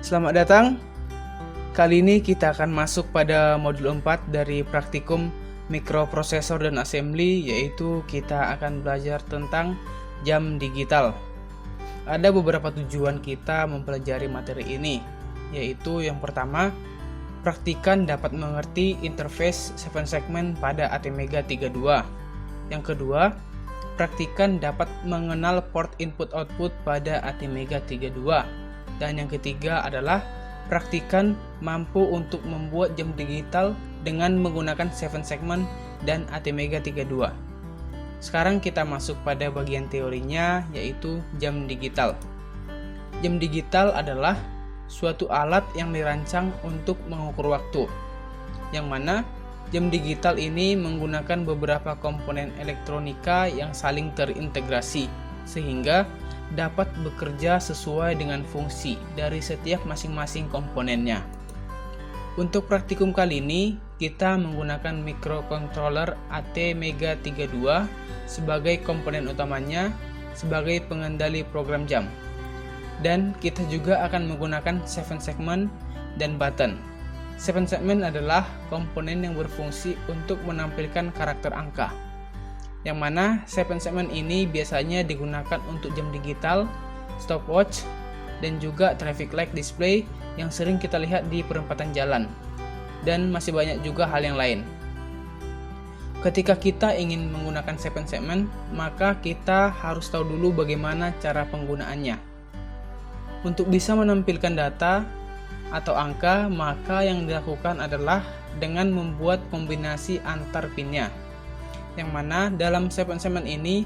Selamat datang. Kali ini kita akan masuk pada modul 4 dari praktikum mikroprosesor dan assembly, yaitu kita akan belajar tentang jam digital. Ada beberapa tujuan kita mempelajari materi ini, yaitu yang pertama, praktikan dapat mengerti interface 7 segmen pada ATmega 32. Yang kedua, praktikan dapat mengenal port input-output pada ATmega 32. Dan yang ketiga adalah praktikan mampu untuk membuat jam digital dengan menggunakan 7 segmen dan ATmega 32. Sekarang kita masuk pada bagian teorinya, yaitu jam digital. Jam digital adalah suatu alat yang dirancang untuk mengukur waktu, yang mana jam digital ini menggunakan beberapa komponen elektronika yang saling terintegrasi, sehingga dapat bekerja sesuai dengan fungsi dari setiap masing-masing komponennya. Untuk praktikum kali ini, kita menggunakan microcontroller ATmega 32 sebagai komponen utamanya sebagai pengendali program jam. Dan kita juga akan menggunakan 7 segmen dan button. 7 segmen adalah komponen yang berfungsi untuk menampilkan karakter angka, yang mana 7 segmen ini biasanya digunakan untuk jam digital, stopwatch, dan juga traffic light display yang sering kita lihat di perempatan jalan, dan masih banyak juga hal yang lain. Ketika kita ingin menggunakan 7 segmen, maka kita harus tahu dulu bagaimana cara penggunaannya. Untuk bisa menampilkan data atau angka, maka yang dilakukan adalah dengan membuat kombinasi antar pinnya, yang mana dalam 7 segmen ini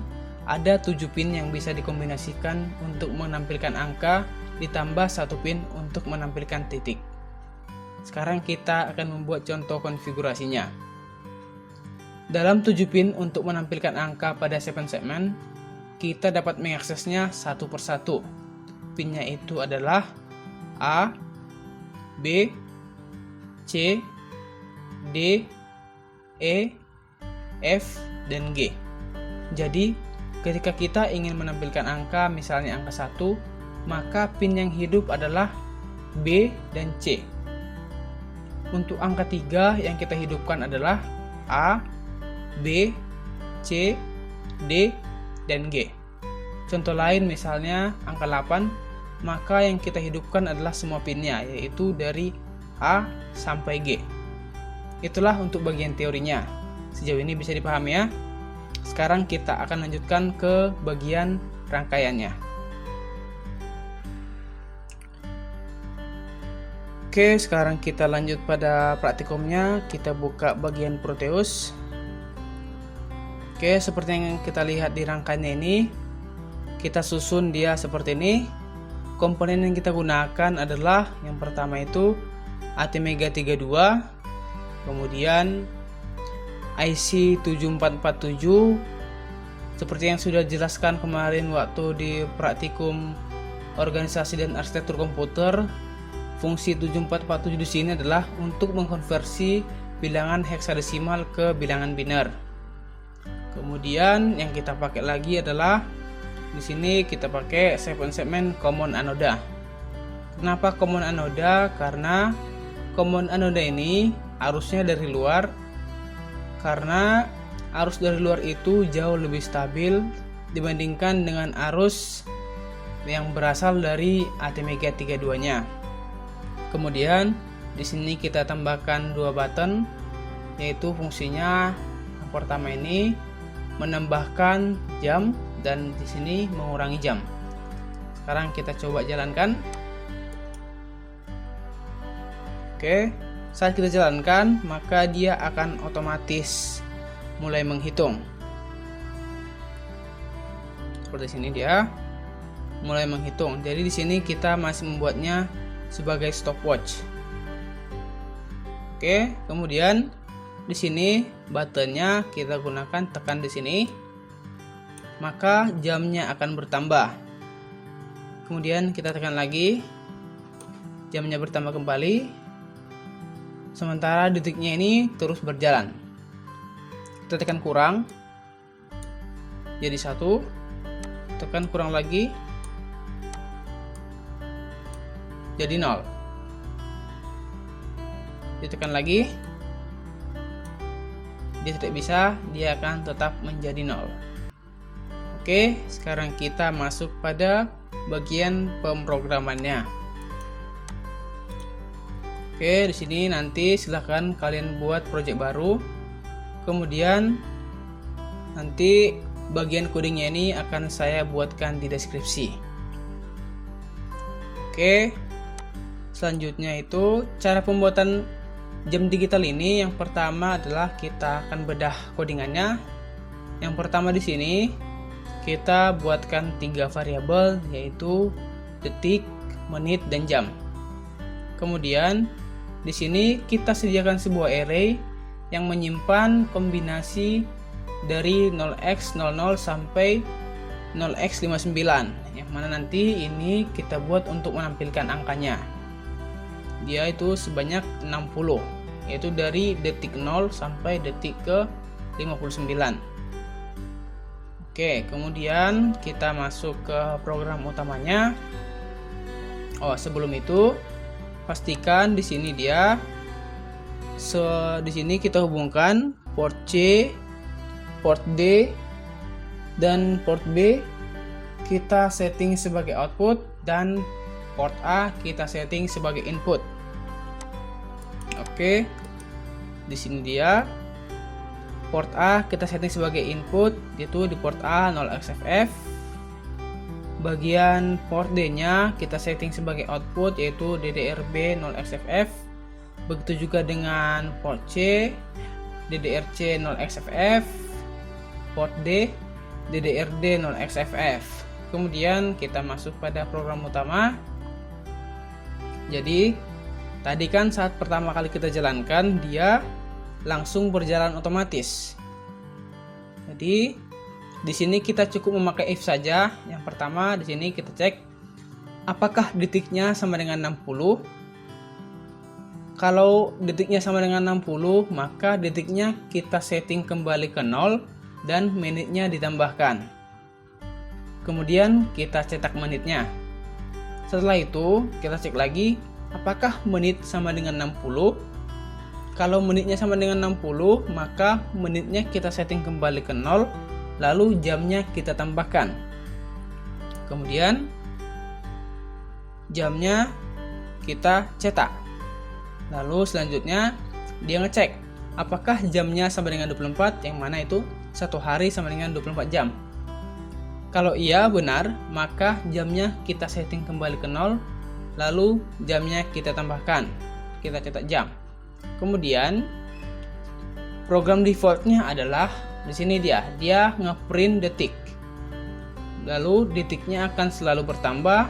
ada 7 pin yang bisa dikombinasikan untuk menampilkan angka, ditambah 1 pin untuk menampilkan titik. Sekarang kita akan membuat contoh konfigurasinya. Dalam 7 pin untuk menampilkan angka pada 7 segmen, kita dapat mengaksesnya satu persatu. Pinnya itu adalah A, B, C, D, E, F, dan G. Jadi, ketika kita ingin menampilkan angka, misalnya angka 1, maka pin yang hidup adalah B dan C. Untuk angka 3 yang kita hidupkan adalah A, B, C, D, dan G. Contoh lain misalnya angka 8, maka yang kita hidupkan adalah semua pinnya, yaitu dari A sampai G. Itulah untuk bagian teorinya. Sejauh ini bisa dipahami ya. Sekarang kita akan lanjutkan ke bagian rangkaiannya. Oke, sekarang kita lanjut pada praktikumnya. Kita buka bagian Proteus. Oke, seperti yang kita lihat di rangkaiannya ini, kita susun dia seperti ini. Komponen yang kita gunakan adalah yang pertama itu ATmega 32, kemudian IC 7447, seperti yang sudah dijelaskan kemarin waktu di praktikum organisasi dan arsitektur komputer. Fungsi 7447 di sini adalah untuk mengkonversi bilangan heksadesimal ke bilangan biner. Kemudian yang kita pakai lagi adalah di sini kita pakai 7 segmen common anoda. Kenapa common anoda? Karena common anoda ini arusnya dari luar, karena arus dari luar itu jauh lebih stabil dibandingkan dengan arus yang berasal dari ATmega 32-nya. Kemudian di sini kita tambahkan 2 button, yaitu fungsinya yang pertama ini menambahkan jam dan di sini mengurangi jam. Sekarang kita coba jalankan. Oke, saat kita jalankan, maka dia akan otomatis mulai menghitung. Seperti sini dia mulai menghitung. Jadi di sini kita masih membuatnya sebagai stopwatch. Oke, kemudian di sini buttonnya kita gunakan tekan di sini, maka jamnya akan bertambah. Kemudian kita tekan lagi, jamnya bertambah kembali. Sementara detiknya ini terus berjalan. Kita tekan kurang, jadi 1, tekan kurang lagi, jadi 0. Ditekan lagi, dia tidak bisa, dia akan tetap menjadi 0. Oke, sekarang kita masuk pada bagian pemrogramannya. Oke, di sini nanti silahkan kalian buat project baru. Kemudian nanti bagian codingnya ini akan saya buatkan di deskripsi. Oke, selanjutnya itu cara pembuatan jam digital ini. Yang pertama adalah kita akan bedah codingannya. Yang pertama di sini kita buatkan 3 variabel, yaitu detik, menit, dan jam. Kemudian di sini kita sediakan sebuah array yang menyimpan kombinasi dari 0x00 sampai 0x59, yang mana nanti ini kita buat untuk menampilkan angkanya. Dia itu sebanyak 60, yaitu dari detik 0 sampai detik ke 59. Oke, kemudian kita masuk ke program utamanya. Sebelum itu pastikan di sini dia di sini kita hubungkan port C, port D, dan port B kita setting sebagai output, dan port A kita setting sebagai input. Oke, di sini dia port A kita setting sebagai input, yaitu di port A 0xFF. Bagian port D nya kita setting sebagai output, yaitu DDRB 0xFF. Begitu juga dengan port C, DDRC 0xFF, port D, DDRD 0xFF. Kemudian kita masuk pada program utama. Jadi tadi kan saat pertama kali kita jalankan, dia langsung berjalan otomatis. Jadi di sini kita cukup memakai if saja. Yang pertama di sini kita cek apakah detiknya sama dengan 60. Kalau detiknya sama dengan 60, maka detiknya kita setting kembali ke 0 dan menitnya ditambahkan. Kemudian kita cetak menitnya. Setelah itu kita cek lagi apakah menit sama dengan 60. Kalau menitnya sama dengan 60, maka menitnya kita setting kembali ke 0, lalu jamnya kita tambahkan. Kemudian jamnya kita cetak. Lalu selanjutnya dia ngecek apakah jamnya sama dengan 24, yang mana itu 1 hari sama dengan 24 jam. Kalau iya benar, maka jamnya kita setting kembali ke 0, lalu jamnya kita tambahkan. Kita cetak jam. Kemudian program defaultnya adalah di sini dia ngeprint detik. Lalu detiknya akan selalu bertambah.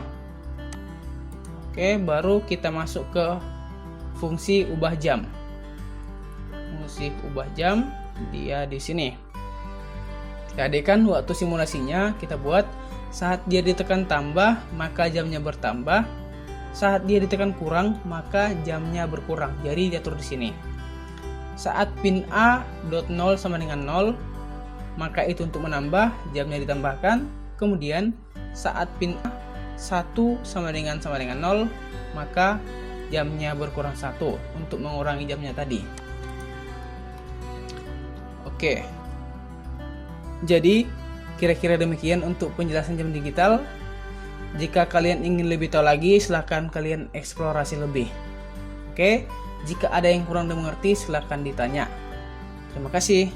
Oke, baru kita masuk ke fungsi ubah jam. Fungsi ubah jam dia di sini. Tadi kan waktu simulasinya kita buat saat dia ditekan tambah maka jamnya bertambah. Saat dia ditekan kurang, maka jamnya berkurang. Jadi diatur di sini. Saat pin A .0 sama dengan 0, maka itu untuk menambah, jamnya ditambahkan. Kemudian saat pin A 1 sama dengan 0, maka jamnya berkurang 1 untuk mengurangi jamnya tadi. Oke. Jadi kira-kira demikian untuk penjelasan jam digital. Jika kalian ingin lebih tahu lagi, silahkan kalian eksplorasi lebih. Oke, jika ada yang kurang dimengerti, silahkan ditanya. Terima kasih.